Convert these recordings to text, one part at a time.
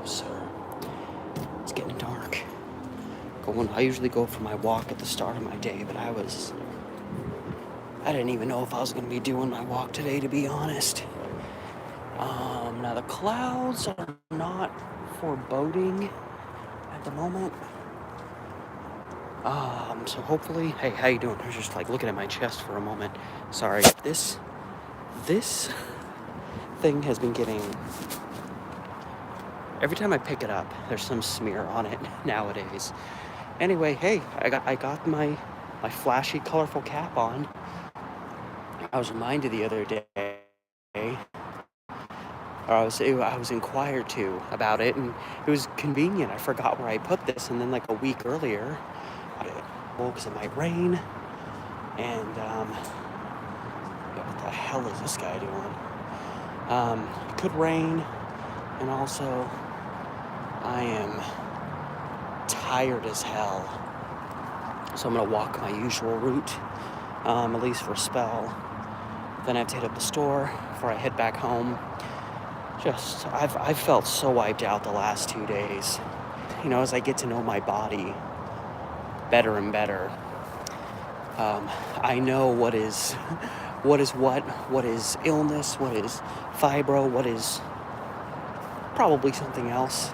So it's getting dark. I usually go for my walk at the start of my day, but I didn't even know if I was going to be doing my walk today, to be honest. Now the clouds are not foreboding at the moment. So hopefully, hey, how you doing? I was just like looking at my chest for a moment. Sorry, this thing has been getting, every time I pick it up, there's some smear on it nowadays. Anyway, hey, I got my flashy, colorful cap on. I was reminded the other day, or I was inquired to about it, and it was convenient. I forgot where I put this, and then like a week earlier, because it might rain, and what the hell is this guy doing? It could rain, and also I am tired as hell, so I'm gonna walk my usual route, at least for a spell. Then I have to hit up the store before I head back home. I've felt so wiped out the last 2 days. As I get to know my body better and better, I know what is what is illness, what is fibro, what is probably something else.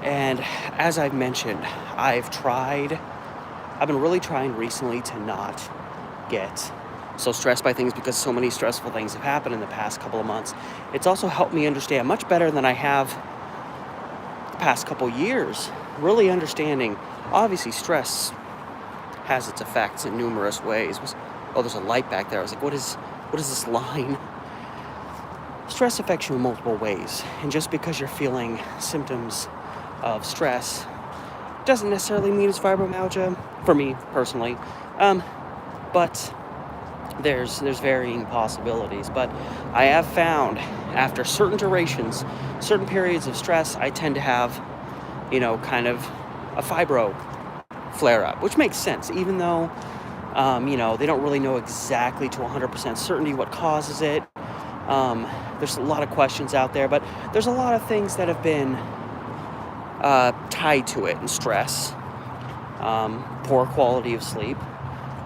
And as I've mentioned, I've been really trying recently to not get so stressed by things, because so many stressful things have happened in the past couple of months. It's also helped me understand much better than I have the past couple years, really understanding, obviously stress has its effects in numerous ways. Oh, there's a light back there. I was like, what is this line? Stress affects you in multiple ways, and just because you're feeling symptoms of stress doesn't necessarily mean it's fibromyalgia, for me personally, but there's varying possibilities. But I have found after certain durations, certain periods of stress, I tend to have, kind of a fibro flare-up, which makes sense, even though, they don't really know exactly to 100% certainty what causes it. There's a lot of questions out there, but there's a lot of things that have been tied to it, and stress, poor quality of sleep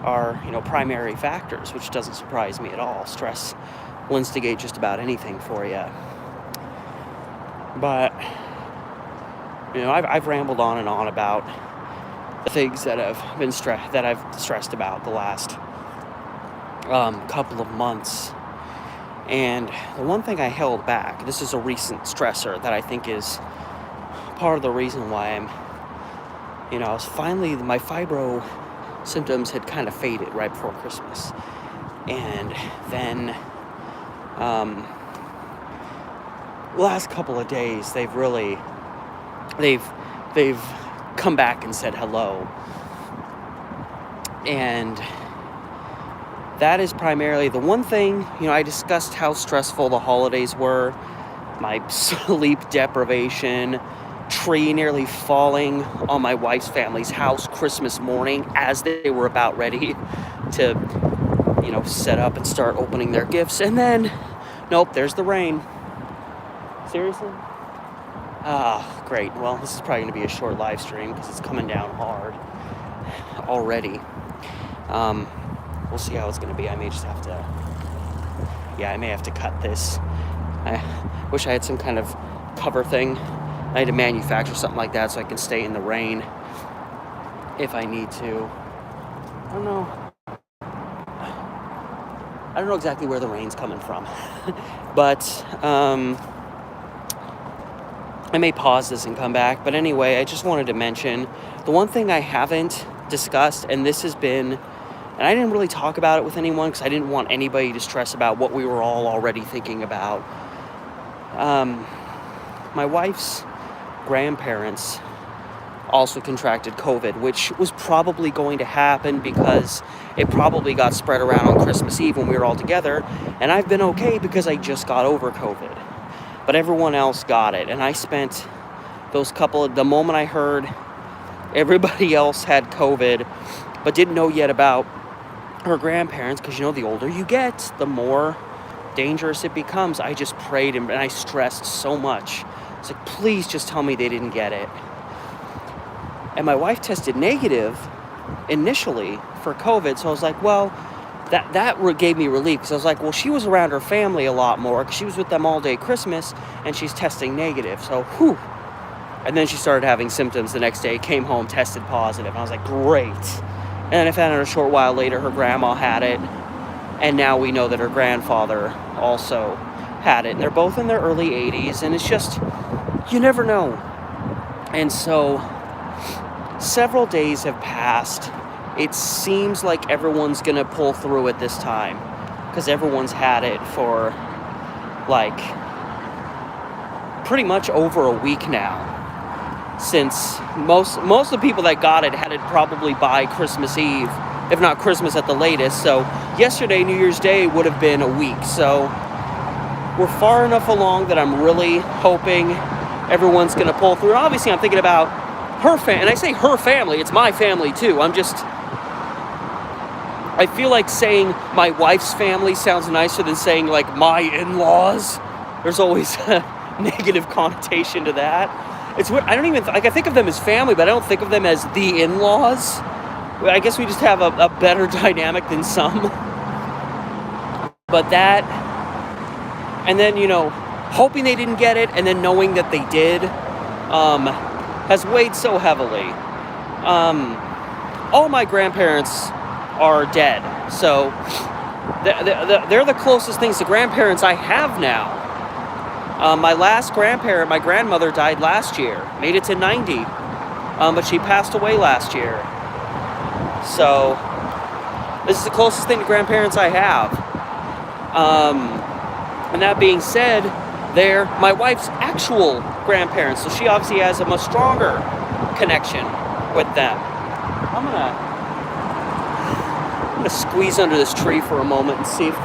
are, primary factors, which doesn't surprise me at all. Stress will instigate just about anything for you. But, I've rambled on and on about the things that I've stressed about the last couple of months. And the one thing I held back, this is a recent stressor that I think is part of the reason why I'm, I was finally, my fibro symptoms had kind of faded right before Christmas. And then, last couple of days, they've come back and said hello. And that is primarily the one thing, I discussed how stressful the holidays were, my sleep deprivation, tree nearly falling on my wife's family's house Christmas morning as they were about ready to, set up and start opening their gifts. And then, nope, there's the rain. Seriously? Great. Well, this is probably going to be a short live stream because it's coming down hard already. We'll see how it's going to be. I may have to cut this. I wish I had some kind of cover thing. I had to manufacture something like that so I can stay in the rain if I need to. I don't know exactly where the rain's coming from. But I may pause this and come back. But anyway, I just wanted to mention the one thing I haven't discussed, and this has been, and I didn't really talk about it with anyone because I didn't want anybody to stress about what we were all already thinking about. My wife's grandparents also contracted COVID, which was probably going to happen because it probably got spread around on Christmas Eve when we were all together, and I've been okay because I just got over COVID. But everyone else got it, and I spent the moment I heard everybody else had COVID, but didn't know yet about her grandparents, because the older you get, the more dangerous it becomes. I just prayed and I stressed so much It's like, please just tell me they didn't get it. And my wife tested negative initially for COVID, so I was like, well, that gave me relief, because I was like, well, she was around her family a lot more because she was with them all day Christmas, and she's testing negative, so whew. And then she started having symptoms the next day, came home, tested positive, and I was like, great. And then I found out a short while later her grandma had it, and now we know that her grandfather also had it, and they're both in their early 80s, and it's just, you never know. And so several days have passed. It seems like everyone's gonna pull through it this time, because everyone's had it for like pretty much over a week now. Since most of the people that got it had it probably by Christmas Eve, if not Christmas at the latest. So yesterday, New Year's Day, would have been a week. So we're far enough along that I'm really hoping everyone's gonna pull through. And obviously, I'm thinking about her family, and I say her family, it's my family too. I feel like saying my wife's family sounds nicer than saying like my in-laws. There's always a negative connotation to that. It's weird. I don't even, I think of them as family, but I don't think of them as the in-laws. I guess we just have a better dynamic than some. But that, and then, hoping they didn't get it, and then knowing that they did, has weighed so heavily. All my grandparents are dead, so they're the closest things to grandparents I have now. My last grandparent, my grandmother, died last year, made it to 90, but she passed away last year. So this is the closest thing to grandparents I have. And that being said, they're my wife's actual grandparents, so she obviously has a much stronger connection with them. I'm gonna squeeze under this tree for a moment and see if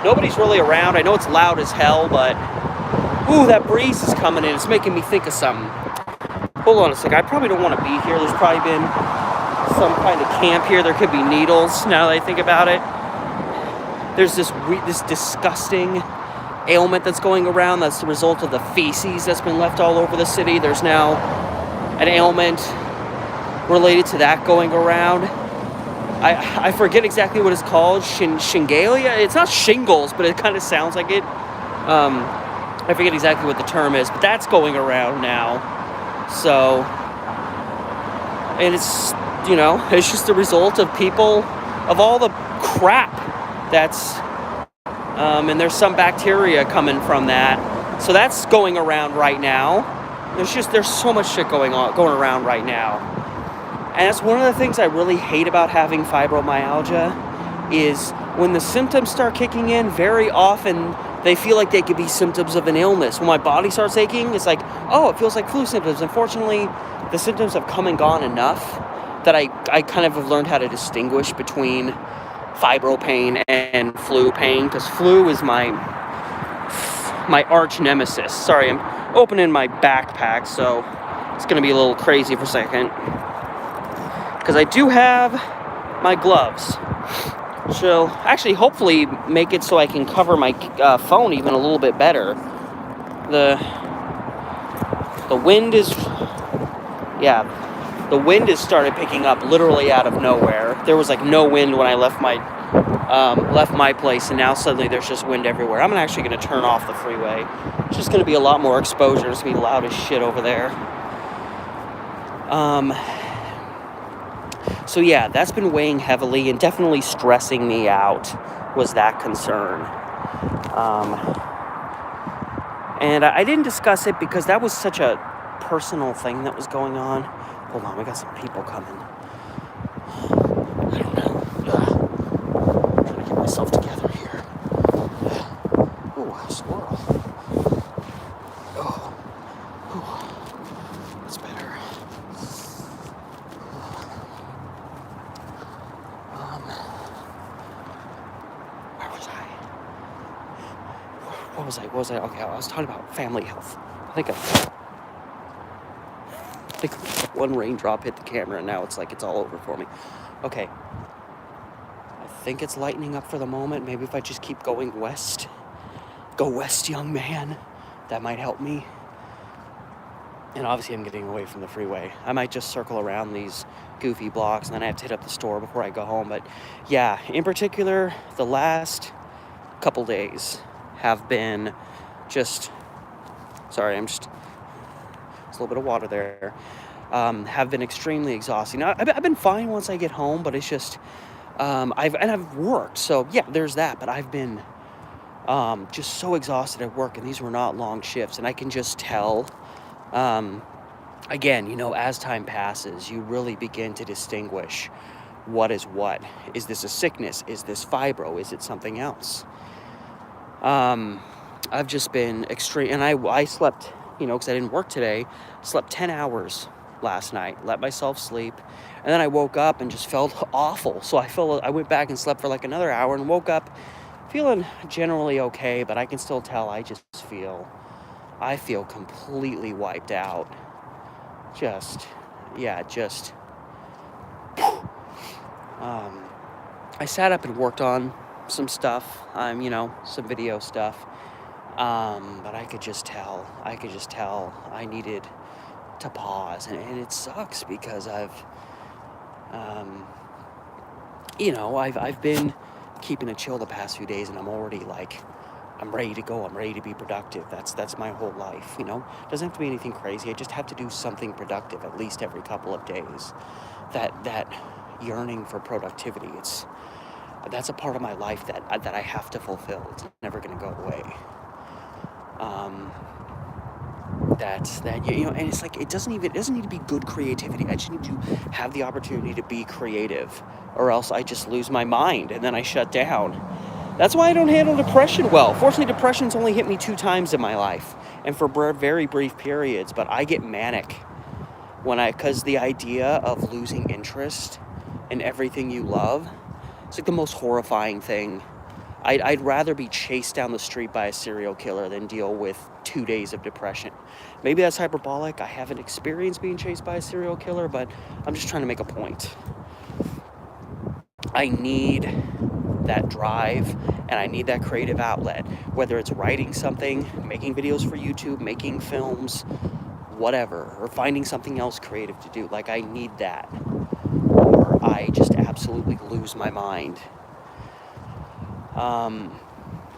nobody's really around. I know it's loud as hell, but ooh, that breeze is coming in. It's making me think of something. Hold on a second. I probably don't want to be here. There's probably been some kind of camp here. There could be needles, now that I think about it. There's this disgusting ailment that's going around. That's the result of the feces that's been left all over the city. There's now an ailment related to that going around. I forget exactly what it's called. Shingalia? It's not shingles, but it kind of sounds like it. I forget exactly what the term is, but that's going around now. So, and it's, it's just the result of people, of all the crap that's, and there's some bacteria coming from that. So that's going around right now. There's so much shit going around right now. And that's one of the things I really hate about having fibromyalgia, is when the symptoms start kicking in, very often they feel like they could be symptoms of an illness. When my body starts aching, it's like, oh, it feels like flu symptoms. Unfortunately, the symptoms have come and gone enough that I kind of have learned how to distinguish between fibro pain and flu pain, because flu is my arch nemesis. Sorry, I'm opening my backpack, so it's going to be a little crazy for a second. Because I do have my gloves. So, actually, hopefully make it so I can cover my phone even a little bit better. The wind is, the wind has started picking up literally out of nowhere. There was like no wind when I left my place, and now suddenly there's just wind everywhere. I'm actually going to turn off the freeway. It's just going to be a lot more exposure. It's going to be loud as shit over there. So yeah, that's been weighing heavily and definitely stressing me out, was that concern. And I didn't discuss it because that was such a personal thing that was going on. Hold on, we got some people coming. I don't know. I'm trying to get myself together here. Ooh, a squirrel. Oh. Ooh. That's better. Where was I? What was I? Okay, I was talking about family health. I think one raindrop hit the camera and now it's like it's all over for me. Okay. I think it's lightening up for the moment. Maybe if I just keep going west. Go west, young man. That might help me. And obviously I'm getting away from the freeway. I might just circle around these goofy blocks, and then I have to hit up the store before I go home. But yeah, in particular, the last couple days have been just, sorry, there's a little bit of water there, have been extremely exhausting. Now, I've been fine once I get home, but it's just, I've worked, so yeah, there's that. But I've been just so exhausted at work, and these were not long shifts, and I can just tell. Again, as time passes, you really begin to distinguish what is what. Is this a sickness? Is this fibro? Is it something else? I've just been extreme, and I slept, because I didn't work today, slept 10 hours last night, let myself sleep, and then I woke up and just felt awful. So I went back and slept for like another hour and woke up feeling generally okay, but I can still tell I feel completely wiped out. I sat up and worked on some stuff, some video stuff, but I could just tell I needed to pause, and it sucks because I've been keeping it chill the past few days, and I'm already like, I'm ready to go. I'm ready to be productive. That's my whole life, Doesn't have to be anything crazy. I just have to do something productive at least every couple of days. That yearning for productivity, that's a part of my life that I have to fulfill. It's never going to go away. And it's like, it doesn't need to be good creativity. I just need to have the opportunity to be creative, or else I just lose my mind and then I shut down. That's why I don't handle depression well. Fortunately, depression's only hit me 2 times in my life, and for very brief periods, but I get manic because the idea of losing interest in everything you love, it's like the most horrifying thing. I'd rather be chased down the street by a serial killer than deal with 2 days of depression. Maybe that's hyperbolic. I haven't experienced being chased by a serial killer, but I'm just trying to make a point. I need that drive, and I need that creative outlet, whether it's writing something, making videos for YouTube, making films, whatever, or finding something else creative to do. Like, I need that, or I just absolutely lose my mind.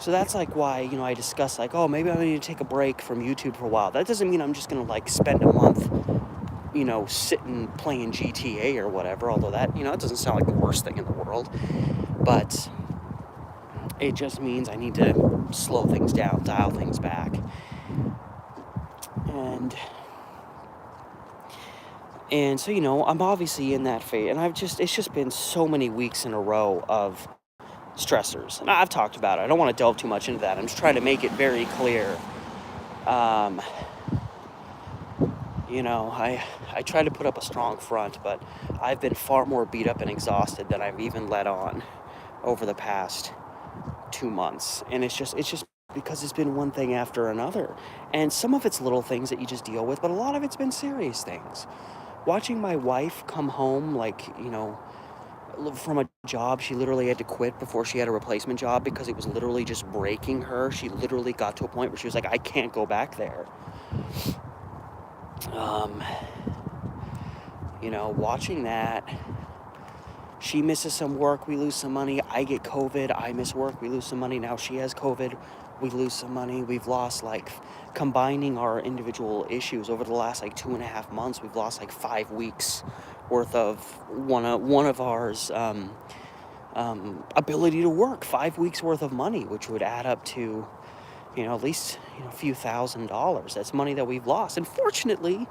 So that's like why, I discuss like, oh, maybe I need to take a break from YouTube for a while. That doesn't mean I'm just going to like spend a month, sitting playing GTA or whatever, although that, it doesn't sound like the worst thing in the world, but it just means I need to slow things down, dial things back. And so, I'm obviously in that phase, and it's just been so many weeks in a row of stressors. And I've talked about it. I don't want to delve too much into that. I'm just trying to make it very clear. I try to put up a strong front, but I've been far more beat up and exhausted than I've even let on over the past 2 months. And it's just because it's been one thing after another. And some of it's little things that you just deal with, but a lot of it's been serious things. Watching my wife come home, from a job she literally had to quit before she had a replacement job because it was literally just breaking her. She literally got to a point where she was like, I can't go back there. Watching that, she misses some work, we lose some money. I get COVID, I miss work, we lose some money. Now she has COVID, we lose some money. We've lost, combining our individual issues over the last 2.5 months, we've lost 5 weeks worth of one of ours ability to work. 5 weeks worth of money, which would add up to at least a few $1,000s. That's money that we've lost. And fortunately,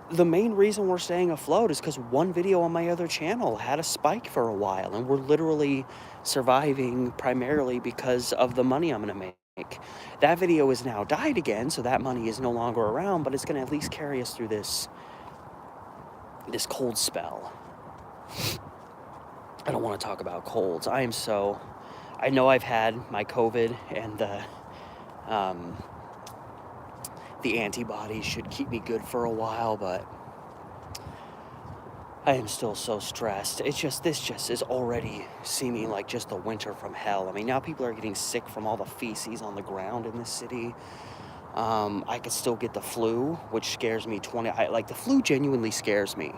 the main reason we're staying afloat is because one video on my other channel had a spike for a while, and we're literally surviving primarily because of the money I'm going to make. That video has now died again, so that money is no longer around, but it's going to at least carry us through this cold spell. I don't want to talk about colds. I know I've had my COVID, and the antibodies should keep me good for a while, but I am still so stressed. This just is already seeming like just the winter from hell. I mean, now people are getting sick from all the feces on the ground in this city. I could still get the flu, which scares me like the flu genuinely scares me,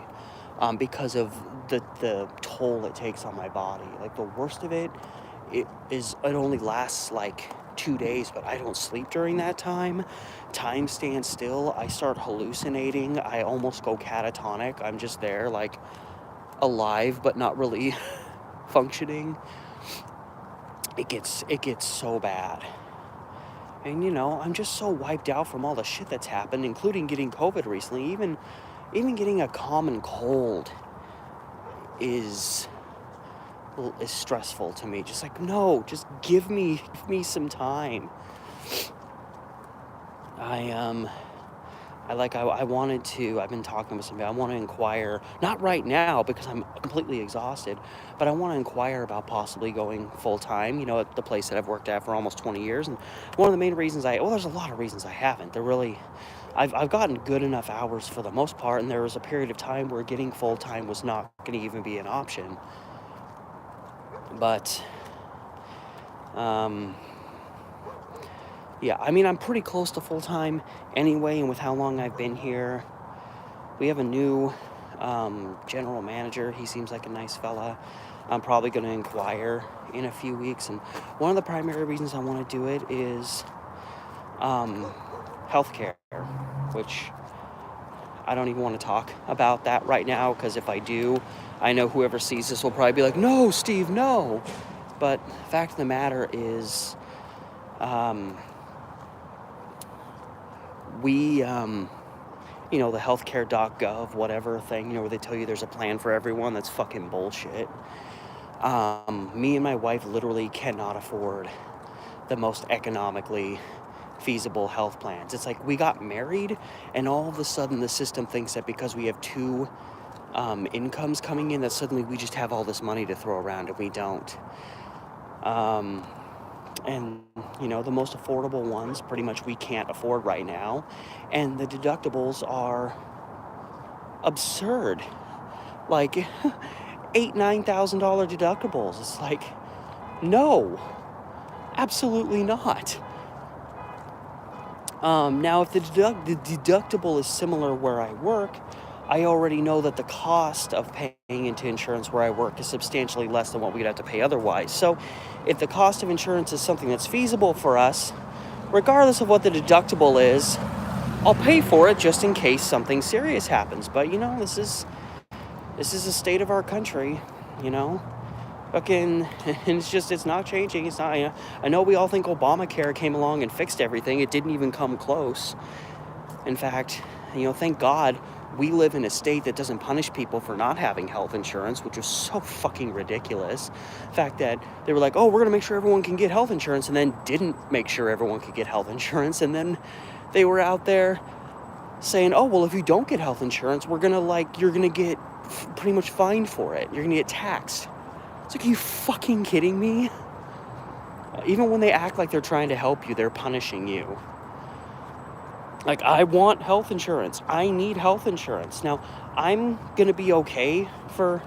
because of the toll it takes on my body. Like the worst of it, it only lasts like 2 days, but I don't sleep during that time. Time stands still. I start hallucinating. I almost go catatonic. I'm just there, like alive, but not really functioning. It gets so bad. And I'm just so wiped out from all the shit that's happened, including getting COVID recently. Even getting a common cold is stressful to me. Just like, no, just give me some time. I've been talking with somebody. I want to inquire, not right now because I'm completely exhausted, but I want to inquire about possibly going full time, at the place that I've worked at for almost 20 years. And one of the main reasons there's a lot of reasons I haven't. I've gotten good enough hours for the most part, and there was a period of time where getting full time was not going to even be an option. But, yeah, I mean, I'm pretty close to full time anyway, and with how long I've been here, we have a new general manager. He seems like a nice fella. I'm probably going to inquire in a few weeks, and one of the primary reasons I want to do it is healthcare, which I don't even want to talk about that right now, because if I do, I know whoever sees this will probably be like, no, Steve, no. But the fact of the matter is, we, the healthcare.gov, whatever thing, where they tell you there's a plan for everyone, that's fucking bullshit. Me and my wife literally cannot afford the most economically feasible health plans. It's like we got married, and all of a sudden the system thinks that because we have two incomes coming in, that suddenly we just have all this money to throw around, and we don't. And, the most affordable ones, pretty much we can't afford right now. And the deductibles are absurd. Like, $8,000-$9,000 deductibles. It's like, no, absolutely not. Now, if the deductible is similar where I work, I already know that the cost of paying into insurance where I work is substantially less than what we'd have to pay otherwise. So if the cost of insurance is something that's feasible for us, regardless of what the deductible is, I'll pay for it just in case something serious happens. But, this is the state of our country, Fucking, and it's not changing. It's not, I know we all think Obamacare came along and fixed everything. It didn't even come close. In fact, thank God we live in a state that doesn't punish people for not having health insurance, which is so fucking ridiculous. The fact that they were like, oh, we're going to make sure everyone can get health insurance, and then didn't make sure everyone could get health insurance. And then they were out there saying, oh, well, if you don't get health insurance, you're going to get pretty much fined for it. You're going to get taxed. It's like, are you fucking kidding me? Even when they act like they're trying to help you, they're punishing you. Like, I want health insurance. I need health insurance. Now, I'm going to be okay for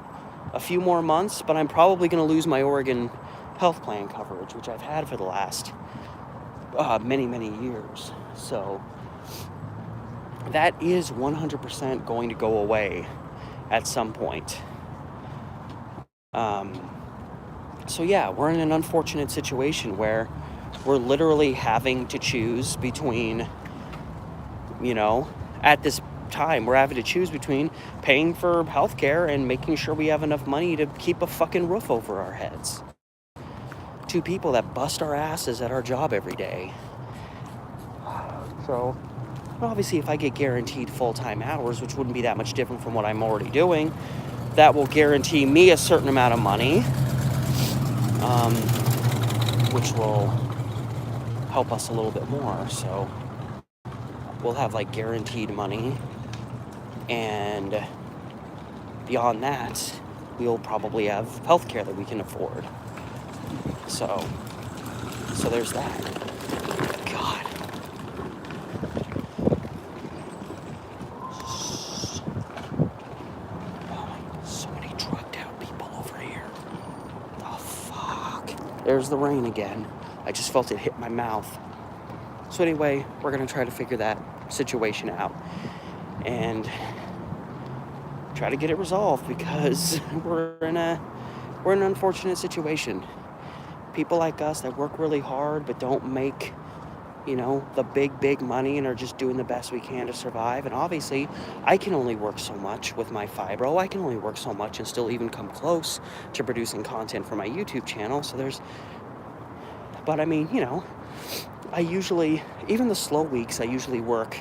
a few more months, but I'm probably going to lose my Oregon health plan coverage, which I've had for the last many, many years. So that is 100% going to go away at some point. So yeah, we're in an unfortunate situation where we're literally having to choose between, at this time, we're having to choose between paying for healthcare and making sure we have enough money to keep a fucking roof over our heads. Two people that bust our asses at our job every day. So, obviously, if I get guaranteed full-time hours, which wouldn't be that much different from what I'm already doing, that will guarantee me a certain amount of money, which will help us a little bit more. So we'll have guaranteed money, and beyond that, we'll probably have healthcare that we can afford. So there's that. God. So many drugged out people over here. Oh, fuck. There's the rain again. I just felt it hit my mouth. It's So anyway, we're going to try to figure that situation out and try to get it resolved, because we're in an unfortunate situation. People like us that work really hard but don't make, the big money, and are just doing the best we can to survive. And obviously, I can only work so much with my fibro. I can only work so much and still even come close to producing content for my YouTube channel. But I mean, I usually, even the slow weeks, I usually work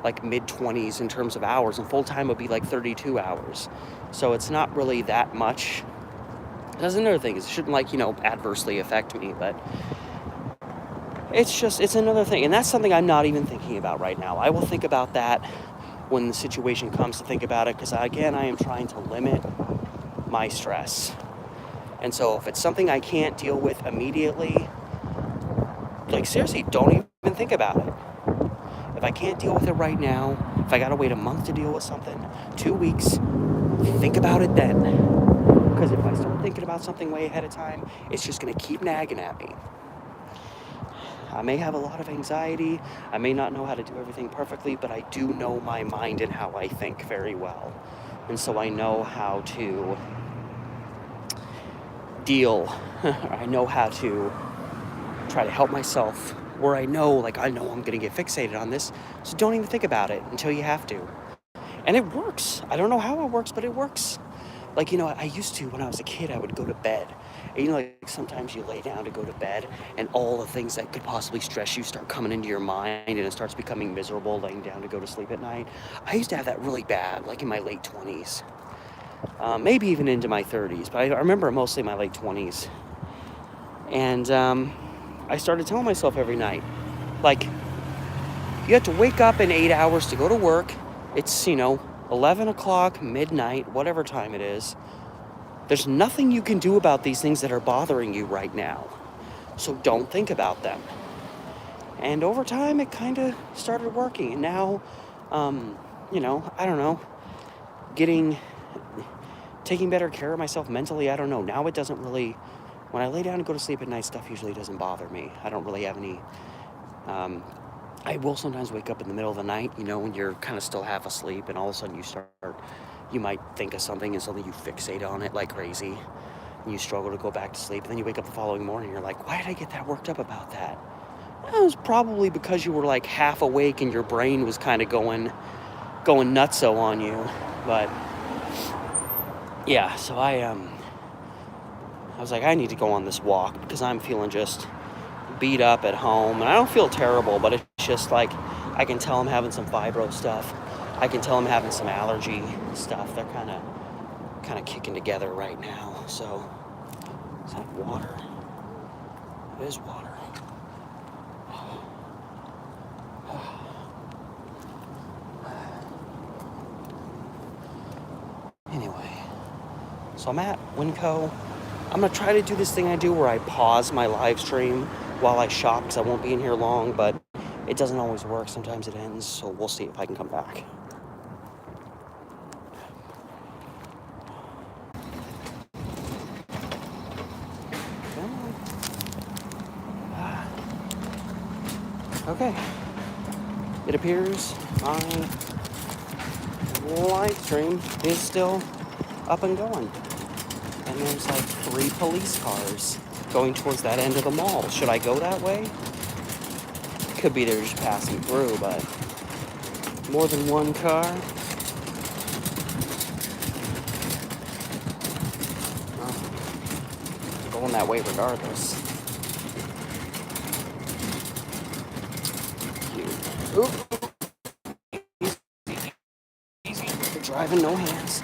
like mid-20s in terms of hours, and full-time would be like 32 hours. So it's not really that much. That's another thing. It shouldn't adversely affect me, but it's another thing. And that's something I'm not even thinking about right now. I will think about that when the situation comes to think about it, because again, I am trying to limit my stress. And so if it's something I can't deal with immediately, like seriously, don't even think about it. If I can't deal with it right now, if I gotta wait a month to deal with something, 2 weeks, think about it then. Because if I start thinking about something way ahead of time, it's just gonna keep nagging at me. I may have a lot of anxiety. I may not know how to do everything perfectly, but I do know my mind and how I think very well. And so I know how to deal. I know how to try to help myself, where I know I'm going to get fixated on this. So don't even think about it until you have to. And it works. I don't know how it works, but it works. I used to, when I was a kid, I would go to bed. And, sometimes you lay down to go to bed, and all the things that could possibly stress you start coming into your mind, and it starts becoming miserable laying down to go to sleep at night. I used to have that really bad, in my late 20s. Maybe even into my 30s, but I remember mostly my late 20s. And I started telling myself every night, you have to wake up in 8 hours to go to work. It's, 11 o'clock, midnight, whatever time it is. There's nothing you can do about these things that are bothering you right now. So don't think about them. And over time, it kind of started working. And now, I don't know, taking better care of myself mentally, I don't know. Now it doesn't really, when I lay down and go to sleep at night, stuff usually doesn't bother me. I don't really have any, I will sometimes wake up in the middle of the night, when you're kind of still half asleep, and all of a sudden you might think of something, and suddenly you fixate on it like crazy, and you struggle to go back to sleep. And then you wake up the following morning, and you're like, why did I get that worked up about that? Well, it was probably because you were half awake and your brain was kind of going nutso on you. But yeah, so I was like, I need to go on this walk, because I'm feeling just beat up at home. And I don't feel terrible, but it's just I can tell I'm having some fibro stuff. I can tell I'm having some allergy stuff. They're kind of kicking together right now. So, is that water? It is water. Anyway, so I'm at Winco. I'm going to try to do this thing I do where I pause my live stream while I shop, because I won't be in here long, but it doesn't always work. Sometimes it ends, so we'll see if I can come back. Okay. It appears my live stream is still up and going. And there's 3 police cars going towards that end of the mall. Should I go that way? Could be they're just passing through, but more than one car. Well, going that way regardless. Ooh. Easy. You're driving, no hands.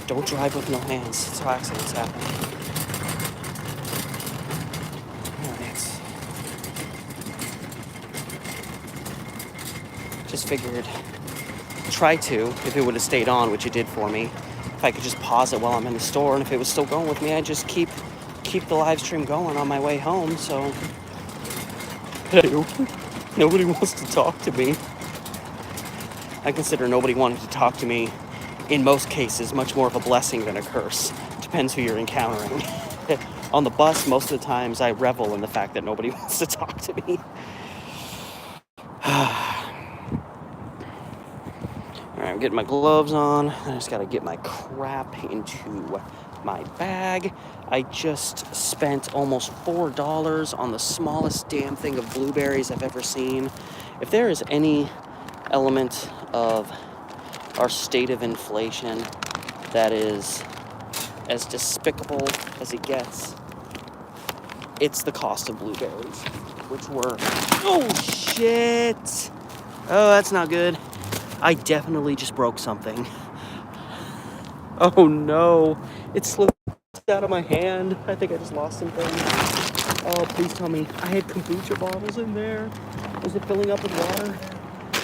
Don't drive with no hands. That's how accidents happen. Just figured, try to, if it would have stayed on, which it did for me, if I could just pause it while I'm in the store, and if it was still going with me, I'd just keep the live stream going on my way home. So, nobody wants to talk to me. I consider nobody wanting to talk to me, in most cases, much more of a blessing than a curse. Depends who you're encountering. On the bus, most of the times I revel in the fact that nobody wants to talk to me. Alright, I'm getting my gloves on. I just gotta get my crap into my bag. I just spent almost $4 on the smallest damn thing of blueberries I've ever seen. If there is any element of our state of inflation that is as despicable as it gets, it's the cost of blueberries, which were, oh shit, oh that's not good. I definitely just broke something. Oh no, it slipped out of my hand. I think I just lost something. Oh, please tell me. I had kombucha bottles in there. Was it filling up with water?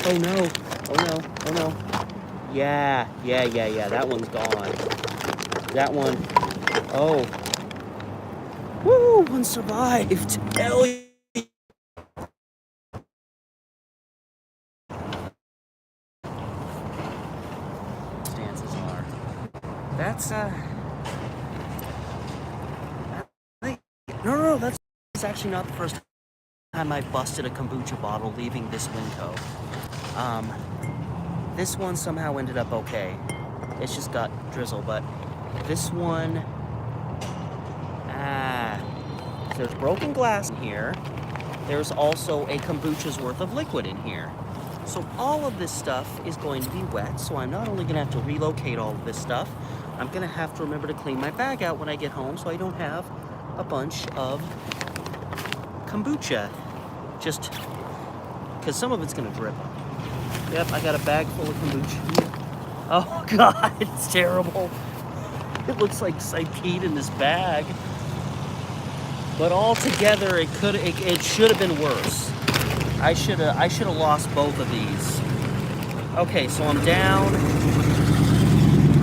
Oh no, oh no, oh no. Yeah, that one's gone. That one, oh. Woo, one survived. Hell yeah. Chances are. That's, no, that's actually not the first time I busted a kombucha bottle leaving this Winco. This one somehow ended up okay. It's just got drizzle, but this one, there's broken glass in here. There's also a kombucha's worth of liquid in here. So all of this stuff is going to be wet, so I'm not only gonna have to relocate all of this stuff, I'm gonna have to remember to clean my bag out when I get home so I don't have a bunch of kombucha, just because some of it's gonna drip. Yep, I got a bag full of kombucha. Oh God, it's terrible. It looks like I peed in this bag. But altogether, it should have been worse. I should have lost both of these. Okay, so I'm down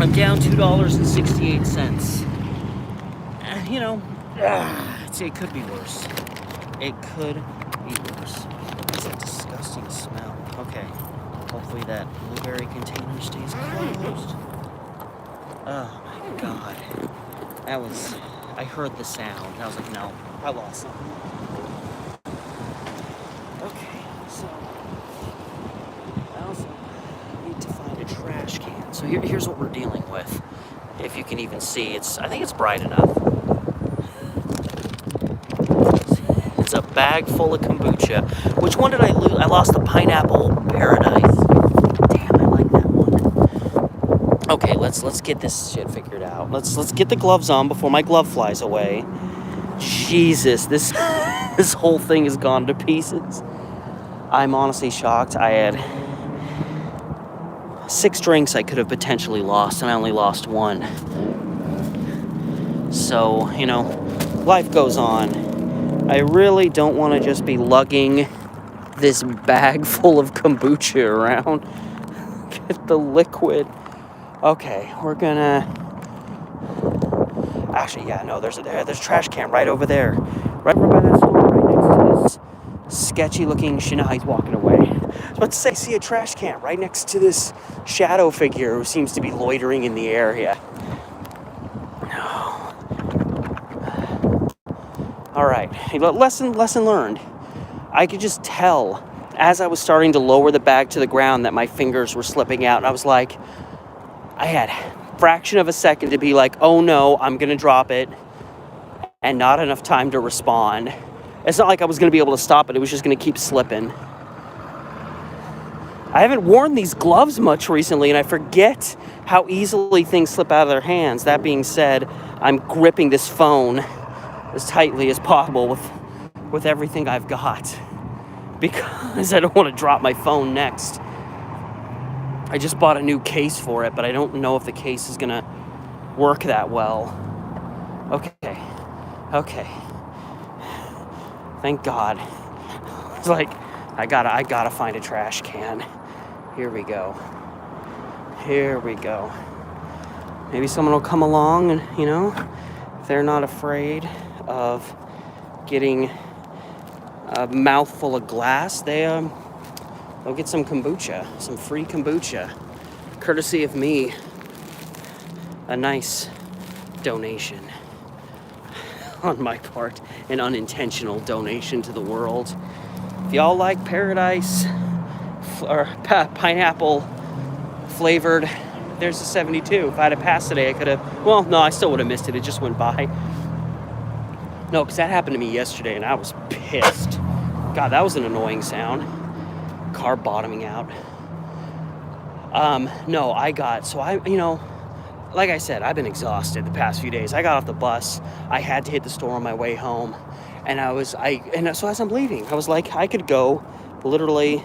$2.68. You know, it could be worse. It could be worse. It's a disgusting smell. Okay, hopefully that blueberry container stays closed. Oh my God, I heard the sound. I was like, no, I lost something. Okay, so I also need to find a trash can. So here's what we're dealing with. If you can even see, I think it's bright enough. It's a bag full of kombucha. Which one did I lose? I lost the Pineapple Paradise. Damn, I like that one. Okay, let's get this shit figured out. Let's get the gloves on before my glove flies away. Jesus, this whole thing has gone to pieces. I'm honestly shocked. I had 6 drinks I could have potentially lost, and I only lost 1. So, you know, life goes on. I really don't want to just be lugging this bag full of kombucha around. Get the liquid. Okay, we're gonna... Actually, yeah, no, there's a trash can right over there. Right over by that store, right next to this sketchy-looking... Now he's walking away. I was about to say, I see a trash can right next to this shadow figure who seems to be loitering in the area. All right, lesson learned. I could just tell as I was starting to lower the bag to the ground that my fingers were slipping out. And I was like, I had a fraction of a second to be like, oh no, I'm going to drop it, and not enough time to respond. It's not like I was going to be able to stop it. It was just going to keep slipping. I haven't worn these gloves much recently, and I forget how easily things slip out of their hands. That being said, I'm gripping this phone as tightly as possible with everything I've got, because I don't want to drop my phone next. I just bought a new case for it, but I don't know if the case is gonna work that well. Okay. Thank God. It's like, I gotta find a trash can. Here we go. Maybe someone will come along and, you know, if they're not afraid of getting a mouthful of glass, they'll get some kombucha, some free kombucha, courtesy of me. A nice donation. on my part, an unintentional donation to the world. If y'all like paradise or pineapple flavored, there's a 72. If I'd have passed today, I could have, well, no, I still would have missed it. It just went by. No, because that happened to me yesterday and I was pissed. God, that was an annoying sound. Car bottoming out. No, like I said, I've been exhausted the past few days. I got off the bus. I had to hit the store on my way home. And so as I'm leaving, I was like, I could go literally.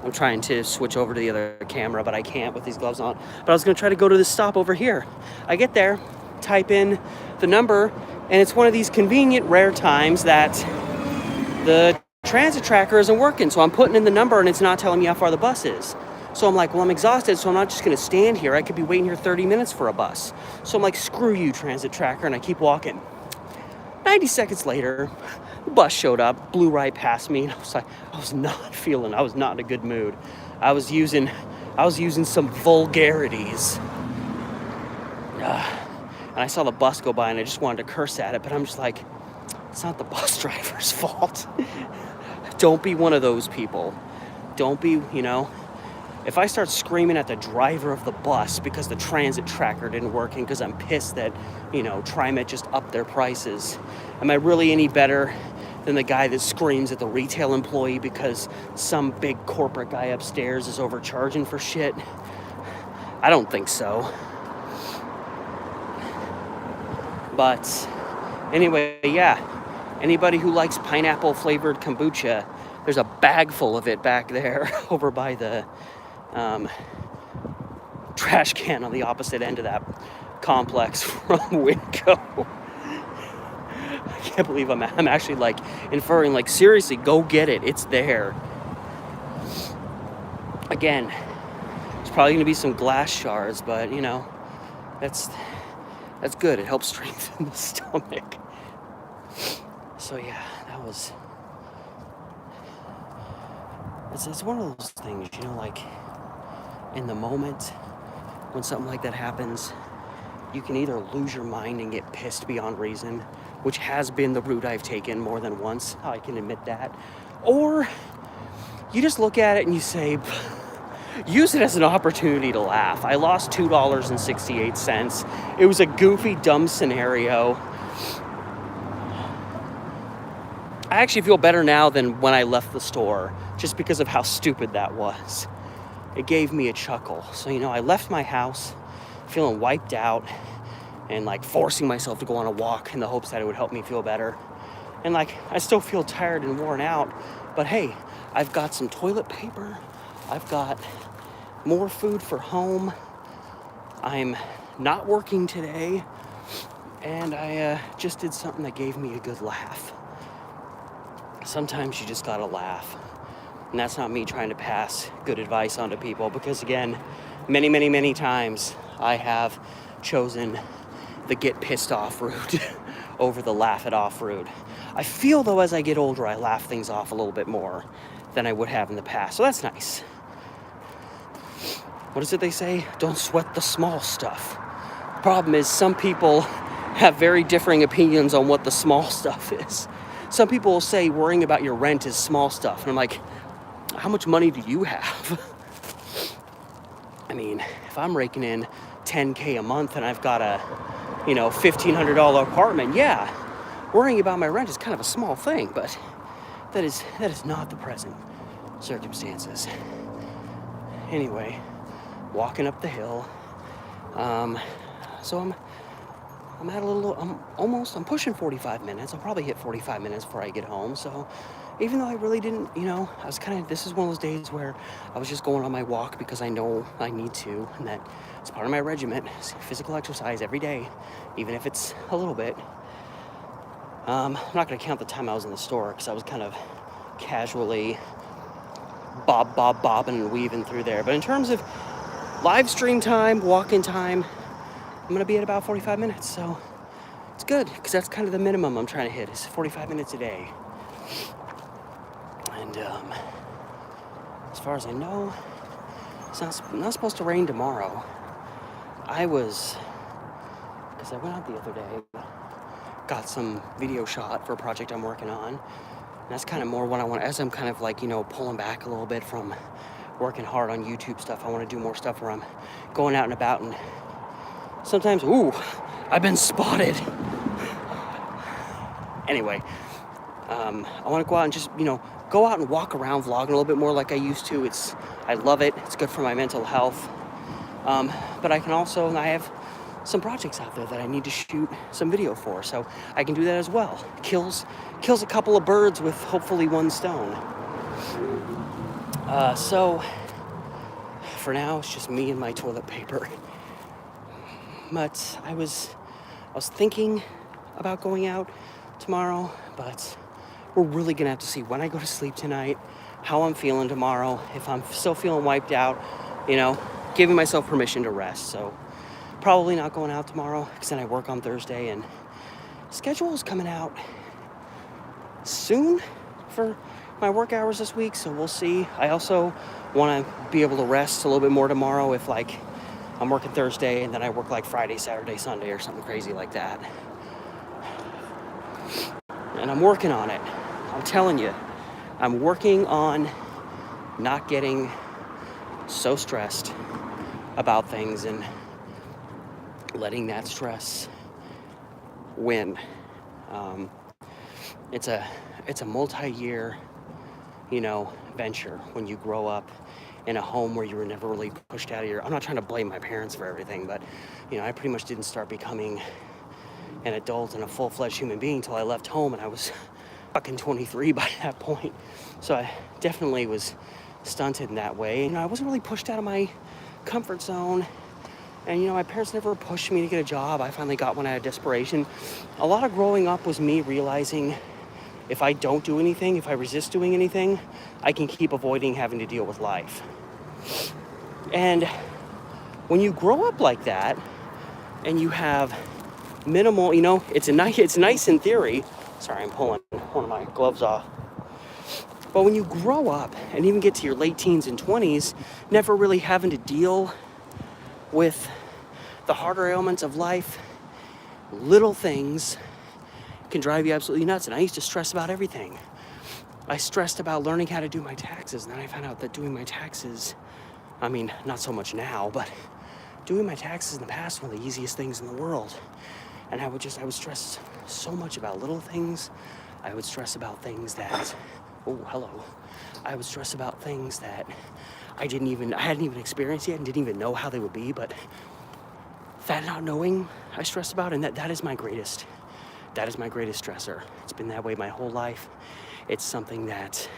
I'm trying to switch over to the other camera, but I can't with these gloves on. But I was going to try to go to this stop over here. I get there, type in the number, and it's one of these convenient, rare times that the transit tracker isn't working. So I'm putting in the number, and it's not telling me how far the bus is. So I'm like, well, I'm exhausted, so I'm not just going to stand here. I could be waiting here 30 minutes for a bus. So I'm like, screw you, transit tracker, and I keep walking. 90 seconds later, the bus showed up, blew right past me, and I was like, I was not in a good mood. I was using some vulgarities. And I saw the bus go by and I just wanted to curse at it, but I'm just like, it's not the bus driver's fault. Don't be one of those people. Don't be, if I start screaming at the driver of the bus because the transit tracker didn't work and because I'm pissed that, TriMet just upped their prices, am I really any better than the guy that screams at the retail employee because some big corporate guy upstairs is overcharging for shit? I don't think so. But anyway, yeah. Anybody who likes pineapple flavored kombucha, there's a bag full of it back there over by the trash can on the opposite end of that complex from Winco. I can't believe I'm actually like inferring, like, seriously, go get it. It's there. Again, there's probably going to be some glass shards, but that's good. It helps strengthen the stomach. So yeah, that was. It's one of those things, like in the moment when something like that happens, you can either lose your mind and get pissed beyond reason, which has been the route I've taken more than once, I can admit that, or you just look at it and you say, use it as an opportunity to laugh. I lost $2.68. It was a goofy, dumb scenario. I actually feel better now than when I left the store, just because of how stupid that was. It gave me a chuckle. So, I left my house feeling wiped out and like forcing myself to go on a walk in the hopes that it would help me feel better. And I still feel tired and worn out, but hey, I've got some toilet paper. I've got more food for home. I'm not working today, and I just did something that gave me a good laugh. Sometimes you just gotta laugh. And that's not me trying to pass good advice on to people, because again, many, many, many times I have chosen the get pissed off route over the laugh it off route. I feel though as I get older, I laugh things off a little bit more than I would have in the past. So that's nice. What is it they say? Don't sweat the small stuff. Problem is, some people have very differing opinions on what the small stuff is. Some people will say worrying about your rent is small stuff. And I'm like, how much money do you have? I mean, if I'm raking in $10K a month and I've got a, $1,500 apartment, yeah, worrying about my rent is kind of a small thing, but that is not the present circumstances. Anyway, walking up the hill. So I'm pushing 45 minutes. I'll probably hit 45 minutes before I get home. So even though I really didn't, this is one of those days where I was just going on my walk because I know I need to, and that it's part of my regiment, physical exercise every day, even if it's a little bit. I'm not going to count the time I was in the store because I was kind of casually bobbing and weaving through there. But in terms of live stream time, walk-in time, I'm going to be at about 45 minutes. So it's good because that's kind of the minimum I'm trying to hit, is 45 minutes a day. And as far as I know, it's not supposed to rain tomorrow. Because I went out the other day got some video shot for a project I'm working on. And that's kind of more what I want, as I'm kind of like, pulling back a little bit from working hard on YouTube stuff. I want to do more stuff where I'm going out and about, and sometimes, ooh, I've been spotted. Anyway, I want to go out and just, go out and walk around vlogging a little bit more like I used to. I love it. It's good for my mental health. But I have some projects out there that I need to shoot some video for, so I can do that as well. Kills a couple of birds with hopefully one stone. So for now, it's just me and my toilet paper. But I was thinking about going out tomorrow, but we're really gonna have to see when I go to sleep tonight, how I'm feeling tomorrow, if I'm still feeling wiped out, giving myself permission to rest. So probably not going out tomorrow, because then I work on Thursday, and schedule is coming out soon for my work hours this week, so we'll see. I also want to be able to rest a little bit more tomorrow if I'm working Thursday and then I work Friday, Saturday, Sunday, or something crazy like that. And I'm working on it. I'm telling you, I'm working on not getting so stressed about things and letting that stress win. It's a multi-year, venture when you grow up in a home where you were never really pushed out of I'm not trying to blame my parents for everything, but, I pretty much didn't start becoming an adult and a full-fledged human being until I left home, and I was fucking 23 by that point. So I definitely was stunted in that way. I wasn't really pushed out of my comfort zone. And, my parents never pushed me to get a job. I finally got one out of desperation. A lot of growing up was me realizing if I don't do anything, if I resist doing anything, I can keep avoiding having to deal with life. And when you grow up like that and you have minimal, it's nice in theory. Sorry, I'm pulling one of my gloves off. But when you grow up and even get to your late teens and 20s, never really having to deal with the harder ailments of life, little things can drive you absolutely nuts. And I used to stress about everything. I stressed about learning how to do my taxes, and then I found out that doing my taxes, not so much now, but doing my taxes in the past was one of the easiest things in the world. And I would stress so much about little things. I would stress about things that, I would stress about things that I hadn't even experienced yet and didn't even know how they would be, but that not knowing I stress about, and that is my greatest stressor. It's been that way my whole life. It's something that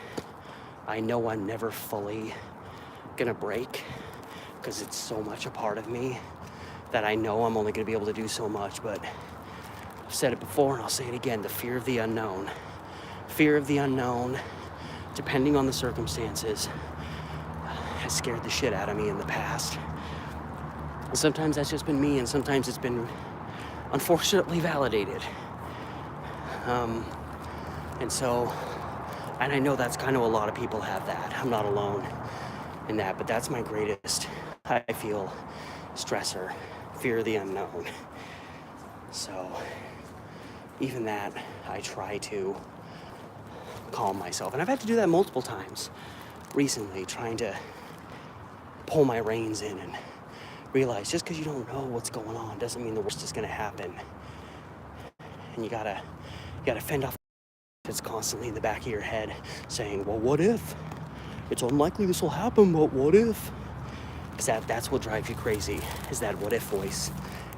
I know I'm never fully gonna break, because it's so much a part of me that I know I'm only gonna be able to do so much. But I've said it before and I'll say it again, the fear of the unknown. Fear of the unknown, depending on the circumstances, has scared the shit out of me in the past. And sometimes that's just been me, and sometimes it's been unfortunately validated. And I know that's kind of a lot of people have that. I'm not alone in that, but that's my greatest, I feel, stressor, fear of the unknown. So even that, I try to calm myself. And I've had to do that multiple times recently, trying to pull my reins in and realize just because you don't know what's going on doesn't mean the worst is going to happen. And you gotta fend off that's constantly in the back of your head saying, well, what if? It's unlikely this will happen, but what if? Because that's what drives you crazy, is that what if voice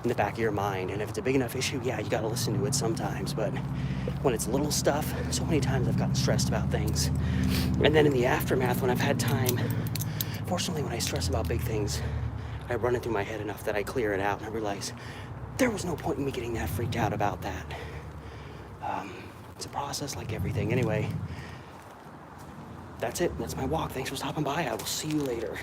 in the back of your mind. And if it's a big enough issue, yeah, you gotta listen to it sometimes. But when it's little stuff, so many times I've gotten stressed about things. And then in the aftermath, when I've had time, fortunately, when I stress about big things, I run it through my head enough that I clear it out and I realize there was no point in me getting that freaked out about that. It's a process like everything. Anyway, that's it. That's my walk. Thanks for stopping by. I will see you later.